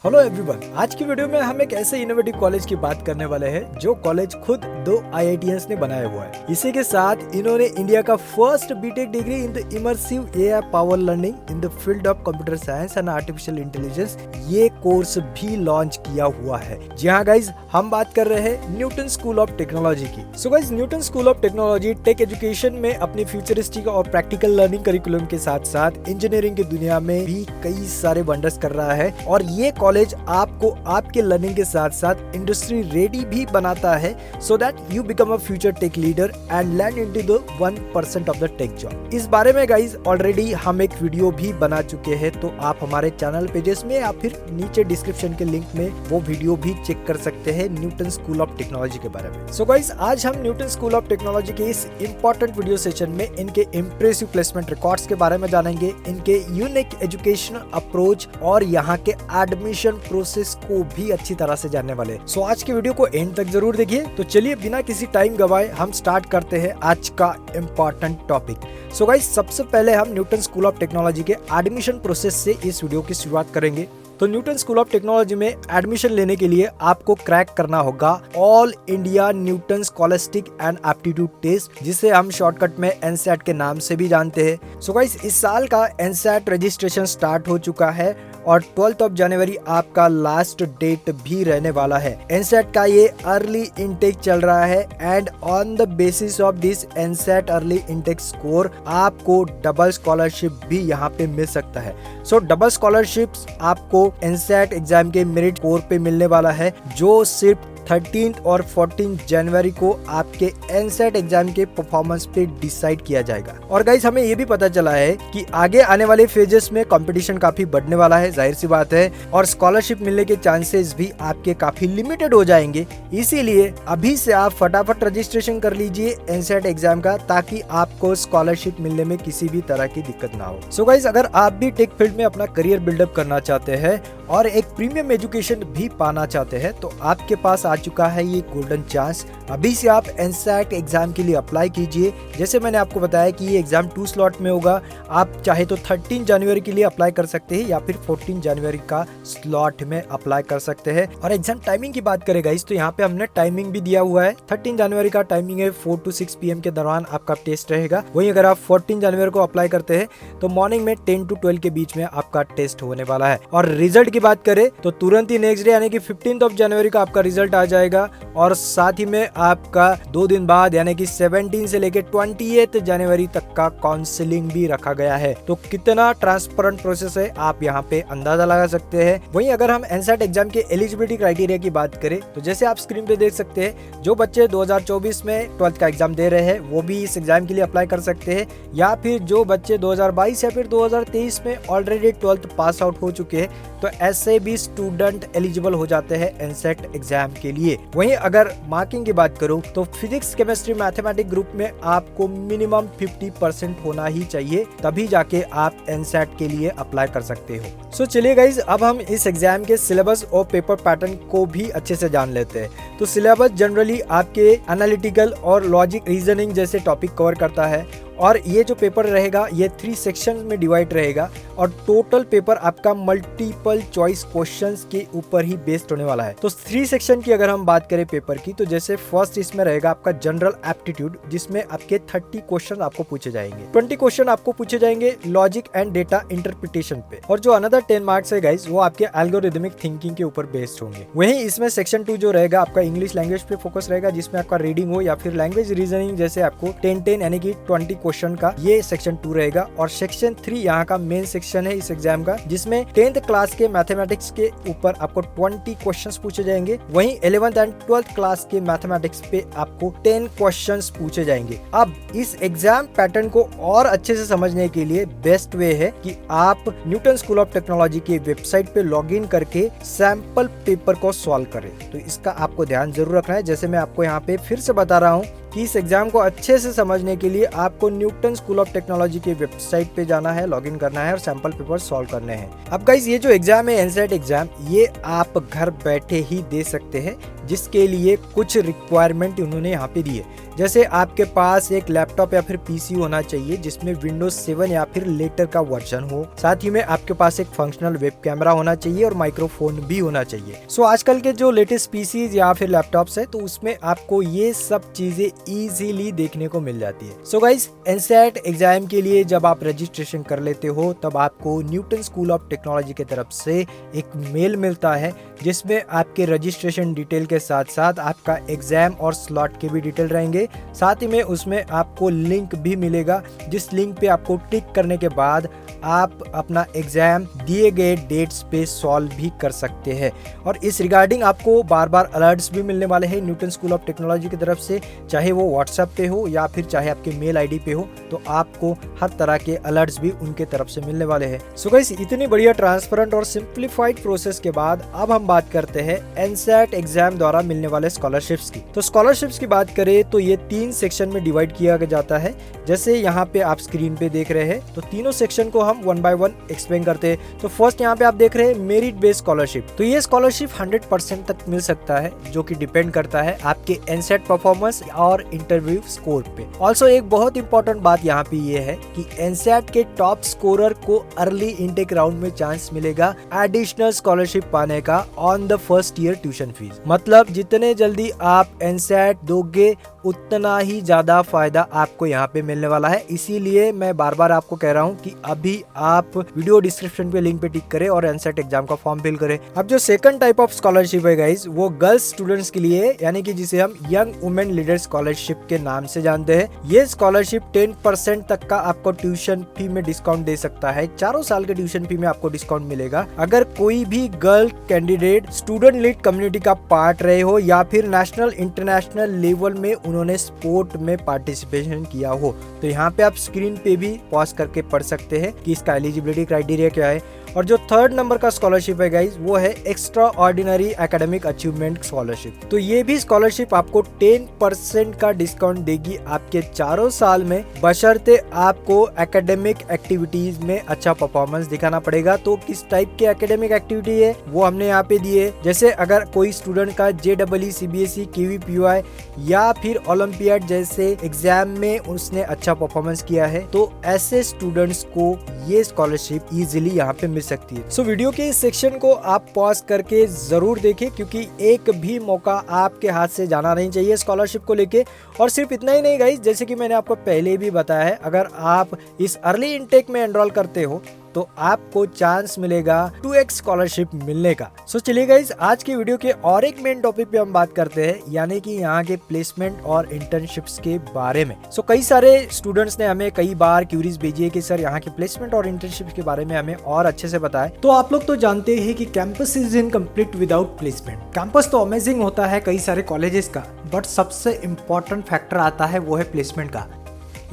Hello everyone, आज की video में हम एक ऐसे इनोवेटिव कॉलेज की बात करने वाले हैं जो कॉलेज खुद दो आईआईटीएंस ने बनाया हुआ है। इसी के साथ इन्होंने इंडिया का first B Tech degree in the immersive AI power learning in the field of computer science and artificial intelligence ये कोर्स भी लॉन्च किया हुआ है। जी हाँ गाइज, हम बात कर रहे हैं न्यूटन स्कूल ऑफ टेक्नोलॉजी की। So guys, Newton school of technology tech education में अपनी फ्यूचरिस्टिक और प्रैक्टिकल लर्निंग करिकुलम के साथ साथ इंजीनियरिंग की दुनिया में भी कई सारे वंडर्स कर रहा है और ये कॉलेज आपको आपके लर्निंग के साथ साथ इंडस्ट्री रेडी भी बनाता है so that you become a future tech leader and land into the 1% of the tech job. इस बारे में गाइज ऑलरेडी हम एक वीडियो भी बना चुके हैं, तो आप हमारे चैनल पेजेस में या फिर नीचे डिस्क्रिप्शन के लिंक में वो वीडियो भी चेक कर सकते हैं न्यूटन स्कूल ऑफ टेक्नोलॉजी के बारे में। सो गाइज, आज हम न्यूटन स्कूल ऑफ टेक्नोलॉजी के इस इंपॉर्टेंट वीडियो सेशन में इनके इम्प्रेसिव प्लेसमेंट रिकॉर्ड्स के बारे में जानेंगे, इनके यूनिक एजुकेशनल अप्रोच और यहाँ के एडमिशन प्रोसेस को भी अच्छी तरह से जानने वाले। सो आज की वीडियो को एंड तक जरूर देखिए। तो चलिए बिना किसी टाइम गवाए हम स्टार्ट करते हैं आज का इम्पोर्टेंट टॉपिक। सो गाइस, सबसे पहले हम न्यूटन स्कूल ऑफ टेक्नोलॉजी के एडमिशन प्रोसेस से इस वीडियो की शुरुआत करेंगे। तो न्यूटन स्कूल ऑफ टेक्नोलॉजी में एडमिशन लेने के लिए आपको क्रैक करना होगा all India Newton scholastic and aptitude test, जिसे हम शॉर्टकट में एनसेट के नाम से भी जानते हैं। सो गाइस, इस साल का एनसेट रजिस्ट्रेशन स्टार्ट हो चुका है और 12 ऑफ जनवरी आपका लास्ट डेट भी रहने वाला है। एनसेट का ये अर्ली इनटेक चल रहा है and on the basis of this NSAT early intake score आपको डबल स्कॉलरशिप भी यहाँ पे मिल सकता है। सो डबल स्कॉलरशिप्स आपको एनसेट एग्जाम के मेरिट स्कोर पे मिलने वाला है, जो सिर्फ 13 और 14 जनवरी को आपके एनसेट एग्जाम के परफॉर्मेंस पे डिसाइड किया जाएगा। और गाइस, हमें ये भी पता चला है कि आगे आने वाले फेजेस में कंपटीशन काफी बढ़ने वाला है, जाहिर सी बात है, और स्कॉलरशिप मिलने के चांसेस भी आपके काफी लिमिटेड हो जाएंगे। इसीलिए अभी से आप फटाफट रजिस्ट्रेशन कर लीजिए एनसेट एग्जाम का, ताकि आपको स्कॉलरशिप मिलने में किसी भी तरह की दिक्कत ना हो। सो गाइस, अगर आप भी टेक फील्ड में अपना करियर बिल्डअप करना चाहते हैं और एक प्रीमियम एजुकेशन भी पाना चाहते हैं, तो आपके पास आ चुका है ये गोल्डन चांस। अभी से आप एनसेट एग्जाम के लिए अप्लाई कीजिए। जैसे मैंने आपको बताया कि ये एग्जाम 2 स्लॉट में होगा। आप चाहे तो 13 जनवरी के लिए अप्लाई कर सकते हैं या फिर 14 जनवरी का स्लॉट में अप्लाई कर सकते हैं। और एग्जाम टाइमिंग की बात करें गाइस, तो यहाँ पे हमने टाइमिंग भी दिया हुआ है। 13 जनवरी का टाइमिंग है 4 to 6 PM के दौरान आपका टेस्ट रहेगा। वहीं अगर आप 14 जनवरी को अप्लाई करते हैं तो मॉर्निंग में 10 to 12 के बीच में आपका टेस्ट होने वाला है। और रिजल्ट की बात करें तो तुरंत ही नेक्स्ट डे यानी कि 15 ऑफ जनवरी का आपका रिजल्ट आ जाएगा और साथ ही में आपका 2 दिन बाद यानी कि 17 से लेके 28 जनवरी तक का काउंसलिंग भी रखा गया है। तो कितना ट्रांसपेरेंट प्रोसेस है आप यहाँ पे अंदाजा लगा सकते हैं। वहीं अगर हम एनसेट एग्जाम के एलिजिबिलिटी क्राइटेरिया की बात करें तो जैसे आप स्क्रीन पे देख सकते हैं, जो बच्चे 2024 में 12th का एग्जाम दे रहे हैं वो भी इस एग्जाम के लिए अप्लाई कर सकते हैं, या फिर जो बच्चे 2022 या फिर 2023 में ऑलरेडी 12th पास आउट हो चुके हैं, तो ऐसे भी स्टूडेंट एलिजिबल हो जाते हैं एनसेट एग्जाम के लिए। वहीं अगर मार्किंग की बात करूं तो फिजिक्स, केमिस्ट्री, मैथमेटिक्स ग्रुप में आपको मिनिमम 50% होना ही चाहिए, तभी जाके आप एनसेट के लिए अप्लाई कर सकते हो। सो चलिए गाइज, अब हम इस एग्जाम के सिलेबस और पेपर पैटर्न को भी अच्छे से जान लेते हैं। तो सिलेबस जनरली आपके एनालिटिकल और लॉजिक रीजनिंग जैसे टॉपिक कवर करता है और ये जो पेपर रहेगा ये 3 सेक्शन में डिवाइड रहेगा और टोटल पेपर आपका मल्टीपल चॉइस क्वेश्चंस के ऊपर ही बेस्ड होने वाला है। तो 3 सेक्शन की अगर हम बात करें पेपर की, तो जैसे फर्स्ट इसमें रहेगा आपका जनरल एप्टीट्यूड, जिसमें आपके 30 क्वेश्चन आपको पूछे जाएंगे। 20 क्वेश्चन आपको पूछे जाएंगे लॉजिक एंड डेटा इंटरप्रिटेशन पे, और जो अनदर 10 मार्क्स है गाइस वो आपके एल्गोरिथमिक थिंकिंग के ऊपर बेस्ड होंगे। वहीं इसमें सेक्शन 2 जो रहेगा आपका इंग्लिश लैंग्वेज पे फोकस रहेगा, जिसमें आपका रीडिंग हो या फिर लैंग्वेज रीजनिंग जैसे आपको 10 यानी कि 20 क्वेश्चन का ये सेक्शन 2 रहेगा। और सेक्शन 3 यहाँ का मेन सेक्शन है इस एग्जाम का, जिसमें 10th क्लास के मैथमेटिक्स के ऊपर आपको 20 क्वेश्चंस पूछे जाएंगे। वहीं 11th एंड 12th क्लास के मैथमेटिक्स पे आपको 10 क्वेश्चंस पूछे जाएंगे। अब इस एग्जाम पैटर्न को और अच्छे से समझने के लिए बेस्ट वे है कि आप न्यूटन स्कूल ऑफ टेक्नोलॉजी की वेबसाइट पे लॉगिन करके सैंपल पेपर को सॉल्व करें। तो इसका आपको ध्यान जरूर रखना है। जैसे मैं आपको यहाँ पे फिर से बता रहा हूँ कि इस एग्जाम को अच्छे से समझने के लिए आपको न्यूटन स्कूल ऑफ टेक्नोलॉजी की वेबसाइट पे जाना है, लॉगिन करना है और सैंपल पेपर सॉल्व करने हैं। अब गाइस, ये जो एग्जाम है एनसेट एग्जाम, ये आप घर बैठे ही दे सकते हैं जिसके लिए कुछ रिक्वायरमेंट उन्होंने यहाँ पे दी है। जैसे आपके पास एक लैपटॉप या फिर पीसी होना चाहिए जिसमें विंडोज 7 या फिर लेटर का वर्जन हो। साथ ही में आपके पास एक फंक्शनल वेब कैमरा होना चाहिए और माइक्रोफोन भी होना चाहिए। सो आजकल के जो लेटेस्ट पीसीज या फिर लैपटॉप्स है तो उसमें आपको ये सब चीजें इजीली देखने को मिल जाती है। सो गाइस, एनसेट एग्जाम के लिए जब आप रजिस्ट्रेशन कर लेते हो तब आपको न्यूटन स्कूल ऑफ टेक्नोलॉजी की तरफ से एक मेल मिलता है जिसमें आपके रजिस्ट्रेशन डिटेल के साथ साथ आपका एग्जाम और स्लॉट के भी डिटेल रहेंगे। साथ ही में उसमें आपको लिंक भी मिलेगा जिस लिंक पे आपको टिक करने के बाद आप अपना एग्जाम दिए गए डेट्स पे सॉल्व भी कर सकते हैं। और इस रिगार्डिंग आपको बार बार अलर्ट्स भी मिलने वाले हैं न्यूटन स्कूल ऑफ टेक्नोलॉजी की तरफ से, चाहे वो व्हाट्सएप पे हो या फिर चाहे आपके मेल आईडी पे हो, तो आपको हर तरह के अलर्ट्स भी उनके तरफ से मिलने वाले हैं। सो गाइस, इतनी बढ़िया ट्रांसपेरेंट और सिंप्लीफाइड प्रोसेस के बाद अब हम बात करते हैं एनसेट एग्जाम द्वारा मिलने वाले स्कॉलरशिप्स की। तो स्कॉलरशिप्स की बात करें तो ये 3 सेक्शन में डिवाइड किया जाता है। जैसे यहाँ पे आप स्क्रीन पे देख रहे हैं तो तीनों सेक्शन को हम 1 बाय 1 एक्सप्लेन करते हैं। तो फर्स्ट यहाँ पे आप देख रहे हैं मेरिट बेस्ड स्कॉलरशिप। तो ये स्कॉलरशिप 100% तक मिल सकता है जो कि डिपेंड करता है आपके एनसेट परफॉर्मेंस और इंटरव्यू स्कोर पे। ऑल्सो एक बहुत इंपॉर्टेंट बात यहाँ पे ये है कि एनसेट के टॉप स्कोरर को अर्ली इनटेक राउंड में चांस मिलेगा एडिशनल स्कॉलरशिप पाने का on the first year tuition fees. मतलब जितने जल्दी आप एनसेट दोगे उतना ही ज्यादा फायदा आपको यहाँ पे मिलने वाला है। इसीलिए मैं बार बार आपको कह रहा हूँ कि अभी आप वीडियो डिस्क्रिप्शन पे लिंक पे टिक करें और एनसेट एग्जाम का फॉर्म फिल करें। अब जो सेकंड टाइप ऑफ स्कॉलरशिप है गाइस, वो गर्ल्स स्टूडेंट्स के लिए, यानी कि जिसे हम यंग वुमेन लीडर स्कॉलरशिप के नाम से जानते हैं। ये स्कॉलरशिप 10% तक का आपको ट्यूशन फी में डिस्काउंट दे सकता है। 4 साल के ट्यूशन फी में आपको डिस्काउंट मिलेगा अगर कोई भी girl candidate student lead community का पार्ट रहे हो या फिर नेशनल इंटरनेशनल लेवल में उन्होंने स्पोर्ट में पार्टिसिपेशन किया हो। तो यहाँ पे आप स्क्रीन पे भी पॉज करके पढ़ सकते हैं कि इसका एलिजिबिलिटी क्राइटेरिया क्या है। और जो थर्ड नंबर का स्कॉलरशिप है गाइस, वो है extra ordinary academic achievement scholarship. तो ये भी स्कॉलरशिप आपको 10% का डिस्काउंट देगी आपके 4 साल में, बशर्ते आपको एकेडमिक एक्टिविटीज में अच्छा परफॉर्मेंस दिखाना पड़ेगा। तो किस टाइप के एकेडमिक एक्टिविटी है वो हमने यहाँ पे दिए। जैसे अगर कोई स्टूडेंट का JEE, CBSE, KVPY या फिर ओलंपियाड जैसे एग्जाम में उसने अच्छा परफॉर्मेंस किया है तो ऐसे स्टूडेंट्स को ये स्कॉलरशिप इजीली यहाँ पे मिल सकती है। सो वीडियो के इस सेक्शन को आप पॉज करके जरूर देखें क्योंकि एक भी मौका आपके हाथ से जाना नहीं चाहिए स्कॉलरशिप को लेके। और सिर्फ इतना ही नहीं गाइस, जैसे कि मैंने आपको पहले भी बताया है, अगर आप इस अर्ली इनटेक में एनरोल करते हो तो आपको चांस मिलेगा 2x स्कॉलरशिप मिलने का। सो चलिए गाइस, आज की वीडियो के और एक मेन टॉपिक पे हम बात करते हैं, यानी कि यहाँ के प्लेसमेंट और इंटर्नशिप्स के बारे में। सो कई सारे स्टूडेंट्स ने हमें कई बार क्यूरीज भेजी है कि सर यहाँ के प्लेसमेंट और इंटर्नशिप्स के बारे में हमें और अच्छे से बताएं। तो आप लोग तो जानते हैं कि campus is incomplete without placement. Campus तो अमेजिंग होता है कई सारे कॉलेजेस का, बट सबसे इम्पोर्टेंट फैक्टर आता है वो है प्लेसमेंट का।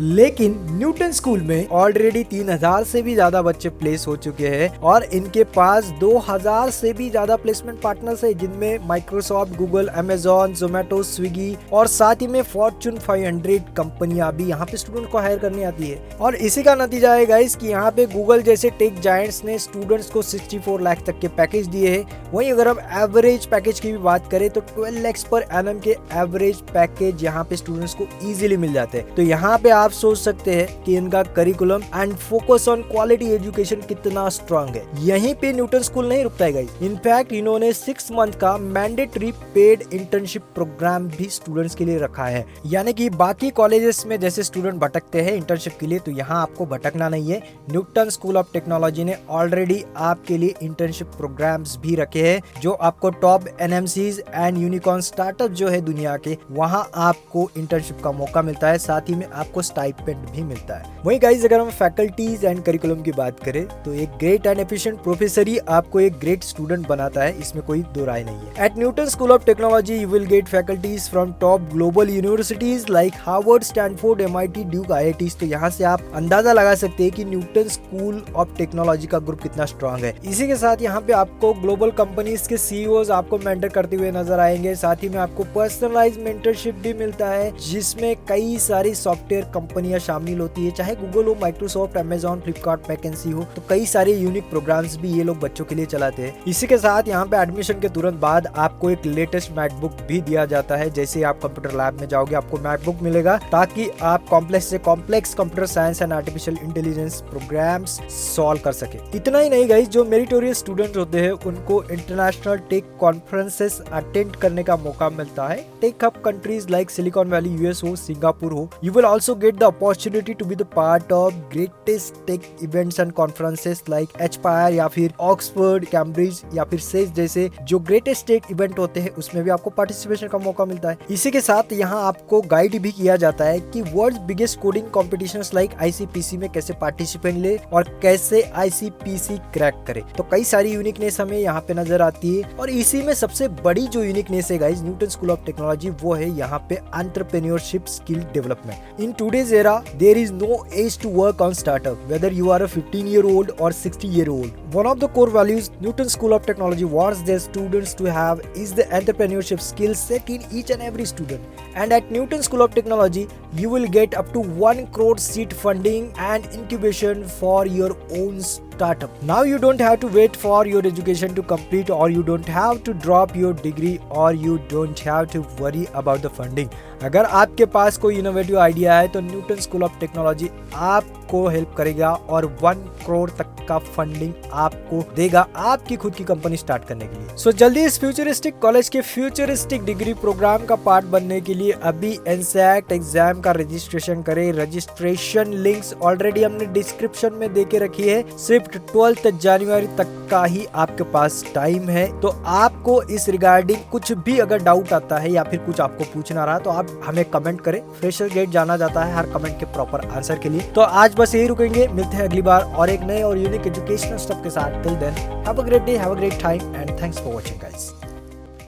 लेकिन न्यूटन स्कूल में ऑलरेडी 3000 से भी ज्यादा बच्चे प्लेस हो चुके हैं और इनके पास 2000 से भी ज्यादा प्लेसमेंट पार्टनर्स है, जिनमें Microsoft, Google, Amazon, Zomato, Swiggy और साथ ही में फॉर्च्यून 500 कंपनियां भी यहाँ पे स्टूडेंट को हायर करने आती है। और इसी का नतीजा है गाइस कि यहाँ पे गूगल जैसे टेक जायंट्स ने स्टूडेंट्स को 64 लाख तक के पैकेज दिए है। वहीं अगर हम एवरेज पैकेज की भी बात करें तो 12 लाख पर एनम के एवरेज पैकेज यहाँ पे स्टूडेंट्स को इजीली मिल जाते हैं। तो यहाँ पे आप सोच सकते हैं कि इनका curriculum and focus on quality education कितना स्ट्रांग है। यहीं पे न्यूटन स्कूल नहीं रुकता है गाइस, इनफैक्ट इन्होंने 6 मंथ का मैंडेटरी पेड इंटर्नशिप प्रोग्राम भी स्टूडेंट्स के लिए रखा है। यानी कि बाकी कॉलेजेस में जैसे स्टूडेंट भटकते हैं इंटर्नशिप के लिए, तो यहाँ आपको भटकना नहीं है। न्यूटन स्कूल ऑफ टेक्नोलॉजी ने ऑलरेडी आपके लिए इंटर्नशिप प्रोग्राम्स भी रखे हैं जो आपको top NMCs and unicorn startup जो है दुनिया के, वहाँ आपको इंटर्नशिप का मौका मिलता है, साथ ही में आपको स्टाइपेंड भी मिलता है। वहीं गाइस अगर हम फैकल्टीज एंड करिकुलम की बात करें तो एक ग्रेट एंड एफिशिएंट प्रोफेसर ही आपको एक ग्रेट स्टूडेंट बनाता है, इसमें कोई दो राय नहीं है। At Newton school of technology you will get faculties from top global universities like Harvard, Stanford, MIT, Duke, IITs। तो यहाँ से आप अंदाजा लगा सकते हैं कि न्यूटन स्कूल ऑफ टेक्नोलॉजी का ग्रुप कितना स्ट्रांग है। इसी के साथ यहाँ पे आपको ग्लोबल कंपनीज के CEOs आपको मेंटर करते हुए नजर आएंगे। साथ ही में आपको पर्सनलाइज मेंटरशिप भी मिलता है जिसमें कई सारी सॉफ्टवेयर कंपनियां शामिल होती है, चाहे गूगल हो, माइक्रोसॉफ्ट, अमेजॉन, फ्लिपकार्ट, मैकेंसी हो, तो कई सारे यूनिक प्रोग्राम्स भी ये लोग बच्चों के लिए चलाते हैं। इसी के साथ यहाँ पे एडमिशन के तुरंत बाद आपको एक लेटेस्ट मैकबुक भी दिया जाता है। जैसे आप कंप्यूटर लैब में जाओगे आपको मैकबुक मिलेगा, ताकि आप कॉम्प्लेक्स से complex computer science and artificial intelligence programs solve कर सके। इतना ही नहीं गाइस, जो मेरिटोरियस स्टूडेंट होते हैं उनको इंटरनेशनल टेक कॉन्फ्रेंसेस अटेंड करने का मौका मिलता है। Tech hub countries like Silicon Valley, US हो, सिंगापुर हो, you will also get the opportunity to be the part of greatest tech events and conferences like HPAIR या फिर ऑक्सफोर्ड, कैम्ब्रिज या फिर सेज जैसे जो ग्रेटेस्ट टेक इवेंट होते हैं उसमें भी आपको पार्टिसिपेशन का मौका मिलता है। इसी के साथ यहाँ आपको गाइड भी किया जाता है कि world biggest coding competitions like ICPC में कैसे पार्टिसिपेट ले और कैसे आईसीपीसी क्रैक करे। तो कई सारी यूनिकनेस हमें यहाँ पे नजर आती है, और इसी में सबसे बड़ी जो यूनिकनेस है guys Newton school of technology, वो है यहाँ पे entrepreneurship skill development. In today's era there is no age to work on startup, whether you are a 15-year-old or 60-year-old. One of the core values Newton School of Technology wants their students to have is the entrepreneurship skills set in each and every student. And at Newton School of Technology, you will get up to 1 crore seed funding and incubation for your own startup. Now you don't have to wait for your education to complete, or you don't have to drop your degree, or you don't have to worry about the funding. अगर आपके पास कोई innovative idea है तो Newton school of technology आपको help करेगा और 1 करोड़ तक का फंडिंग आपको देगा आपकी खुद की कंपनी स्टार्ट करने के लिए। सो जल्दी इस फ्यूचरिस्टिक कॉलेज के फ्यूचरिस्टिक डिग्री प्रोग्राम का पार्ट बनने के लिए अभी एनसैट एग्जाम का रजिस्ट्रेशन करें। रजिस्ट्रेशन लिंक्स ऑलरेडी हमने डिस्क्रिप्शन में देके रखी है। सिर्फ 12 जनवरी तक का ही आपके पास टाइम है, तो आपको इस रिगार्डिंग कुछ भी अगर डाउट आता है या फिर कुछ आपको पूछना रहा तो आप हमें कमेंट करें। फ्रेशर गेट जाना जाता है हर कमेंट के प्रॉपर आंसर के लिए। तो आज बस यही रुकेंगे, मिलते हैं अगली बार और एक नए और यूनिक एजुकेशनल स्टफ के साथ। Till then have a great day, have a great time and thanks for watching guys.